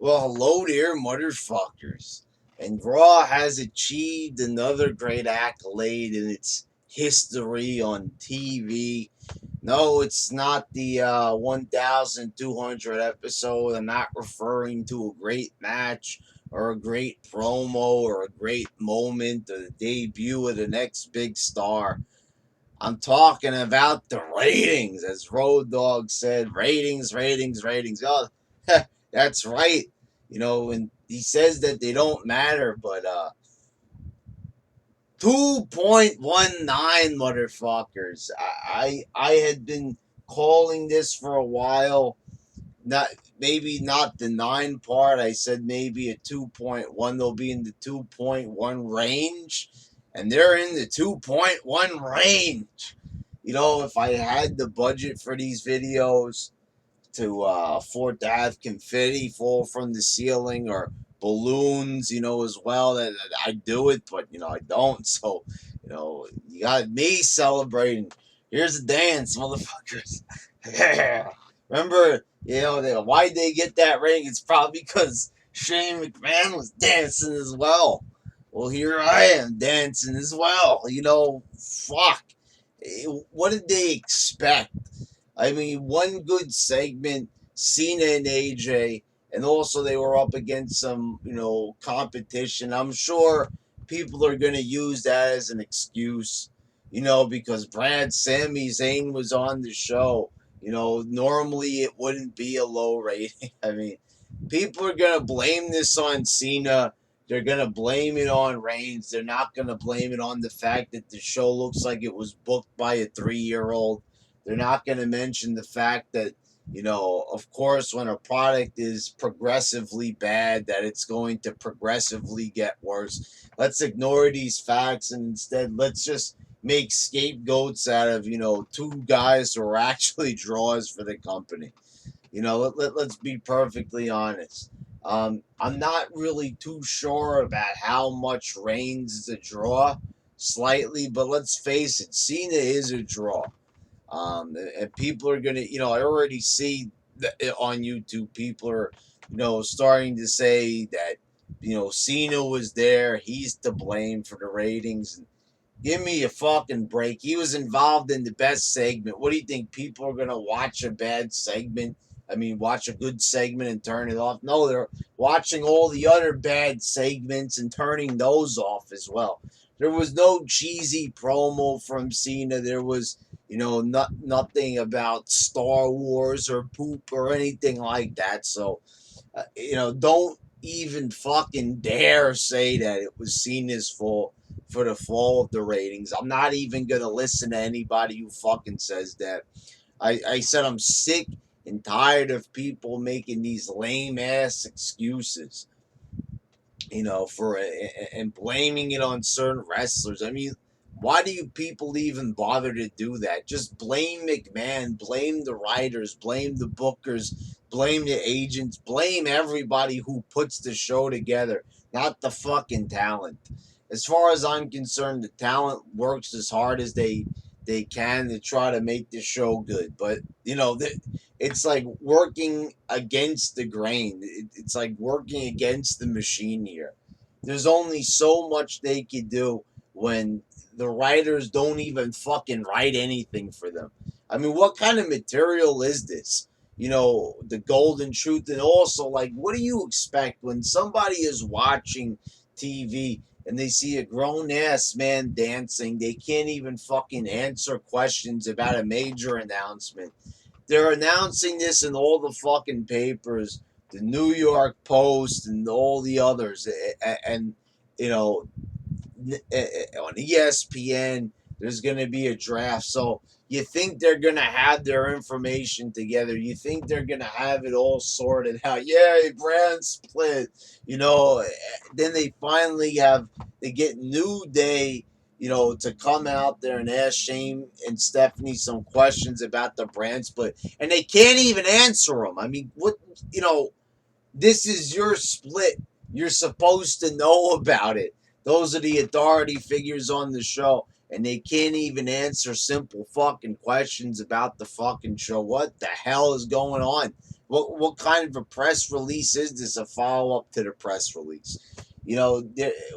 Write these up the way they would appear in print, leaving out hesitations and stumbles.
Well, hello there, motherfuckers. And Raw has achieved another great accolade in its history on TV. No, it's not the 1,200 episode. I'm not referring to a great match or a great promo or a great moment or the debut of the next big star. I'm talking about the ratings, as Road Dogg said. Ratings, ratings, ratings. Oh, that's right. And he says that they don't matter, but 2.19 motherfuckers. I had been calling this for a while. Not maybe not the 9 part. I said maybe a 2.1. They'll be in the 2.1 range, and they're in the 2.1 range. If I had the budget for these videos to afford to have confetti fall from the ceiling or balloons, as well, that I do it, but I don't. So, you got me celebrating. Here's a dance, motherfuckers. Remember, why'd they get that ring? It's probably because Shane McMahon was dancing as well. Well, here I am dancing as well. Fuck. What did they expect? I mean, one good segment, Cena and AJ, and also they were up against some, competition. I'm sure people are going to use that as an excuse, because Sami Zayn was on the show. Normally it wouldn't be a low rating. I mean, people are going to blame this on Cena. They're going to blame it on Reigns. They're not going to blame it on the fact that the show looks like it was booked by a 3-year-old. They're not going to mention the fact that, of course, when a product is progressively bad, that it's going to progressively get worse. Let's ignore these facts and instead let's just make scapegoats out of, two guys who are actually draws for the company. Let's be perfectly honest. I'm not really too sure about how much Reigns is a draw, slightly, but let's face it, Cena is a draw. And people are gonna, I already see that on YouTube, people are, starting to say that, Cena was there, he's to blame for the ratings. And give me a fucking break. He was involved in the best segment. What do you think? People are gonna watch a bad segment? I mean, watch a good segment and turn it off? No, they're watching all the other bad segments and turning those off as well. There was no cheesy promo from Cena. There was, nothing about Star Wars or poop or anything like that. So, don't even fucking dare say that it was Cena's fault for the fall of the ratings. I'm not even gonna listen to anybody who fucking says that. I said I'm sick and tired of people making these lame ass excuses, for and blaming it on certain wrestlers. I mean, why do you people even bother to do that? Just blame McMahon, blame the writers, blame the bookers, blame the agents, blame everybody who puts the show together, not the fucking talent. As far as I'm concerned, the talent works as hard as they can to try to make the show good. But it's like working against the grain. It's like working against the machine here. There's only so much they could do when the writers don't even fucking write anything for them. I mean, what kind of material is this? The golden truth. And also, like, what do you expect when somebody is watching TV and they see a grown ass man dancing? They can't even fucking answer questions about a major announcement. They're announcing this in all the fucking papers, the New York Post and all the others, and you know, on ESPN, there's going to be a draft. So you think they're going to have their information together? You think they're going to have it all sorted out? Yeah, brand split. Then they get New Day, to come out there and ask Shane and Stephanie some questions about the brand split, and they can't even answer them. I mean, what, this is your split. You're supposed to know about it. Those are the authority figures on the show, and they can't even answer simple fucking questions about the fucking show. What the hell is going on? What kind of a press release is this? A follow up to the press release? You know,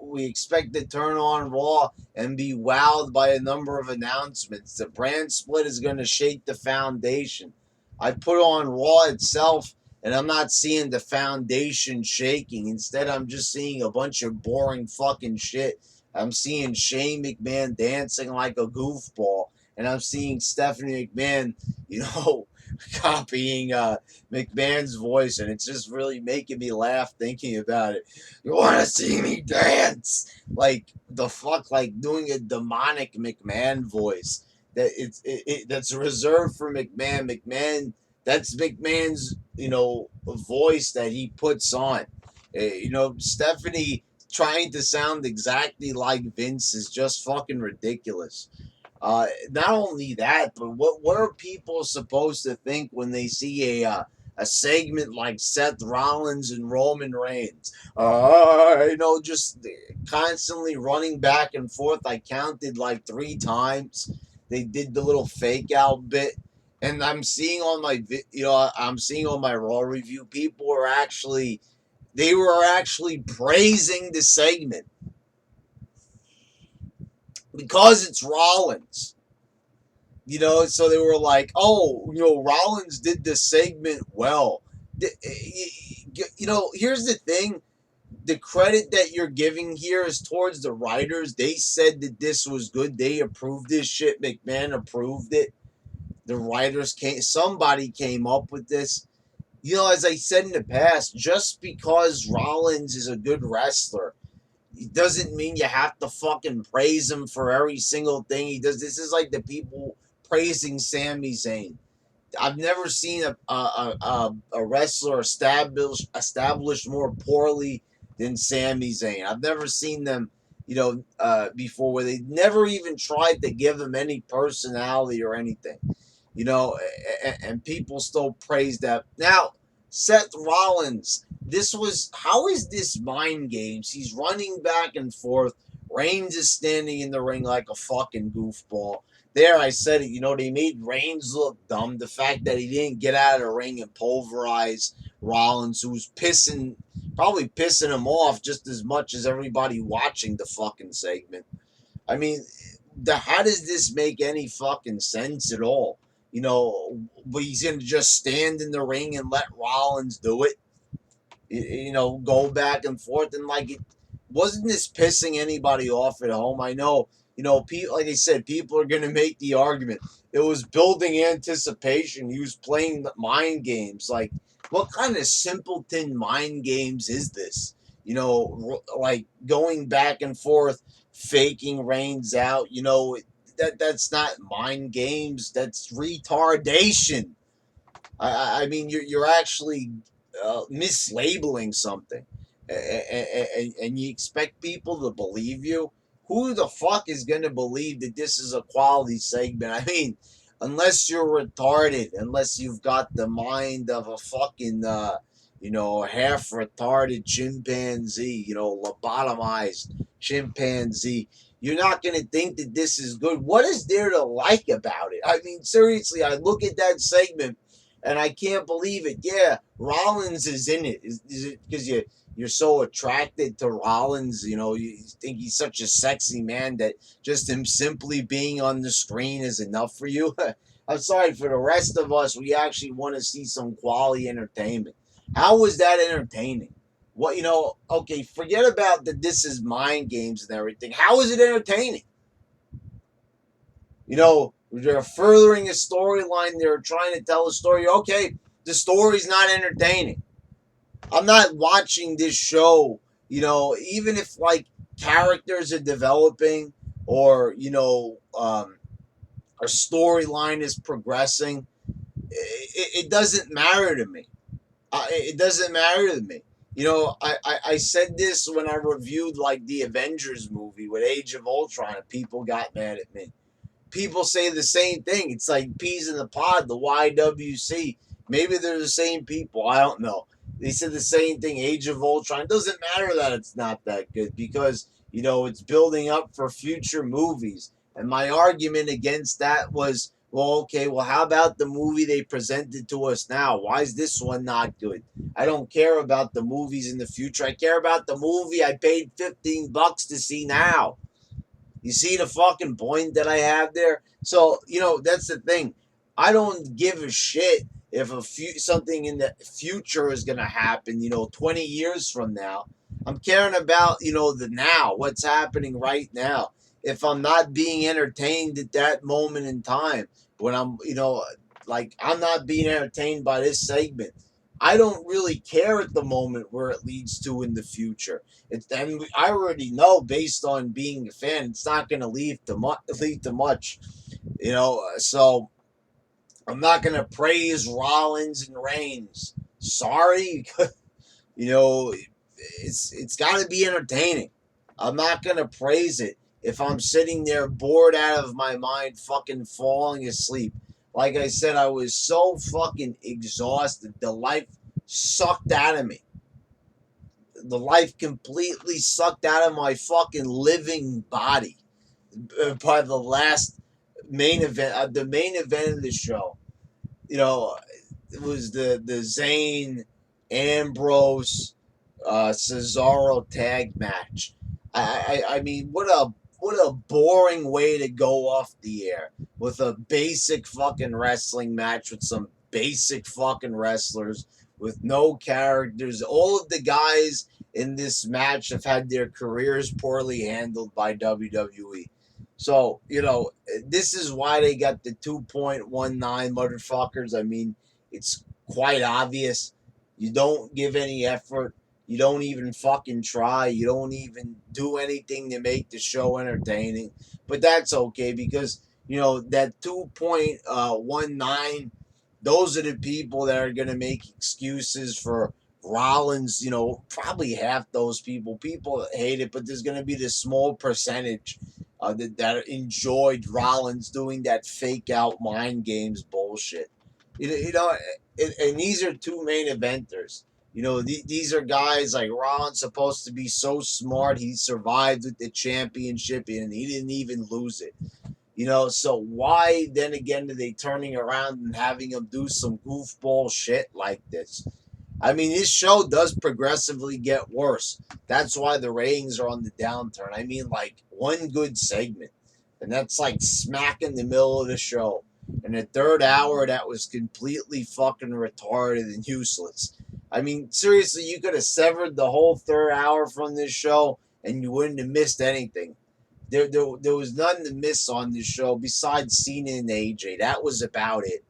we expect to turn on Raw and be wowed by a number of announcements. The brand split is going to shake the foundation. I put on Raw itself, and I'm not seeing the foundation shaking. Instead, I'm just seeing a bunch of boring fucking shit. I'm seeing Shane McMahon dancing like a goofball, and I'm seeing Stephanie McMahon, you know, copying McMahon's voice, and it's just really making me laugh thinking about it. You want to see me dance? Like the fuck, like doing a demonic McMahon voice that that's reserved for McMahon. McMahon, that's McMahon's, you know, voice that he puts on. You know, Stephanie trying to sound exactly like Vince is just fucking ridiculous. Not only that, but what are people supposed to think when they see a segment like Seth Rollins and Roman Reigns? You know, just constantly running back and forth. I counted like 3 times. They did the little fake out bit, and I'm seeing on my I'm seeing on my Raw review, people are actually they were actually praising the segment because it's Rollins. You know, so they were like, oh, you know, Rollins did this segment well. You know, here's the thing. The credit that you're giving here is towards the writers. They said that this was good. They approved this shit. McMahon approved it. The writers somebody came up with this. You know, as I said in the past, just because Rollins is a good wrestler, it doesn't mean you have to fucking praise him for every single thing he does. This is like the people praising Sami Zayn. I've never seen a wrestler established more poorly than Sami Zayn. I've never seen them, you know, before where they never even tried to give him any personality or anything, you know, and people still praise that. Now, Seth Rollins, how is this mind games? He's running back and forth. Reigns is standing in the ring like a fucking goofball. There, I said it. You know, they made Reigns look dumb. The fact that he didn't get out of the ring and pulverize Rollins, who's probably pissing him off just as much as everybody watching the fucking segment. I mean, how does this make any fucking sense at all? You know, but he's gonna just stand in the ring and let Rollins do it. You know, go back and forth, and like it wasn't this pissing anybody off at home. I know, you know, like I said, people are gonna make the argument it was building anticipation. He was playing mind games. Like, what kind of simpleton mind games is this? You know, like going back and forth, faking Reigns out. You know, that's not mind games. That's retardation. I mean, you're actually mislabeling something, and you expect people to believe you. Who the fuck is gonna believe that this is a quality segment? I mean, unless you're retarded, unless you've got the mind of a fucking you know, half retarded chimpanzee, you know, lobotomized chimpanzee. You're not going to think that this is good. What is there to like about it? I mean, seriously, I look at that segment and I can't believe it. Yeah, Rollins is in it. Is it because you're so attracted to Rollins? You know, you think he's such a sexy man that just him simply being on the screen is enough for you? I'm sorry, for the rest of us, we actually want to see some quality entertainment. How was that entertaining? What, you know, okay, forget about that this is mind games and everything. How is it entertaining? You know, they're furthering a storyline. They're trying to tell a story. Okay, the story's not entertaining. I'm not watching this show, you know, even if like characters are developing or, you know, a storyline is progressing. It doesn't matter to me. It doesn't matter to me. You know, I said this when I reviewed like the Avengers movie with Age of Ultron, and people got mad at me. People say the same thing. It's like peas in the pod, the YWC. Maybe they're the same people. I don't know. They said the same thing. Age of Ultron. It doesn't matter that it's not that good because, you know, it's building up for future movies. And my argument against that was Well, okay, well, how about the movie they presented to us now? Why is this one not good? I don't care about the movies in the future. I care about the movie I paid $15 to see now. You see the fucking point that I have there? So, that's the thing. I don't give a shit if something in the future is going to happen, 20 years from now. I'm caring about, the now, what's happening right now. If I'm not being entertained at that moment in time, when like I'm not being entertained by this segment, I don't really care at the moment where it leads to in the future. And I already know based on being a fan, it's not going to lead to much, So I'm not going to praise Rollins and Reigns. Sorry, you know, it's got to be entertaining. I'm not going to praise it if I'm sitting there bored out of my mind, fucking falling asleep. Like I said, I was so fucking exhausted. The life sucked out of me. The life completely sucked out of my fucking living body by the last main event, the main event of the show. You know, it was the Zayn Ambrose Cesaro tag match. I mean, what a boring way to go off the air with a basic fucking wrestling match with some basic fucking wrestlers with no characters. All of the guys in this match have had their careers poorly handled by WWE. So, this is why they got the 2.19 motherfuckers. I mean, it's quite obvious. You don't give any effort. You don't even fucking try. You don't even do anything to make the show entertaining. But that's okay because, that 2.19, those are the people that are going to make excuses for Rollins. Probably half those people hate it, but there's going to be this small percentage that enjoyed Rollins doing that fake out mind games bullshit. You know, and these are two main eventers. These are guys like Rollins supposed to be so smart. He survived with the championship and he didn't even lose it. So why then again are they turning around and having him do some goofball shit like this? I mean, this show does progressively get worse. That's why the ratings are on the downturn. I mean, like one good segment, and that's like smack in the middle of the show. And the third hour, that was completely fucking retarded and useless. I mean, seriously, you could have severed the whole third hour from this show and you wouldn't have missed anything. There was nothing to miss on this show besides Cena and AJ. That was about it.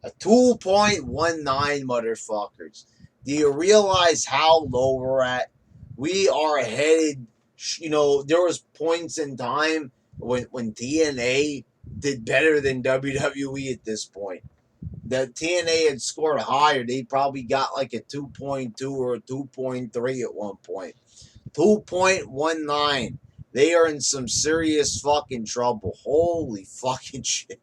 A 2.19 motherfuckers. Do you realize how low we're at? We are headed, there was points in time when TNA did better than WWE at this point. The TNA had scored higher. They probably got like a 2.2 or a 2.3 at one point. 2.19. They are in some serious fucking trouble. Holy fucking shit.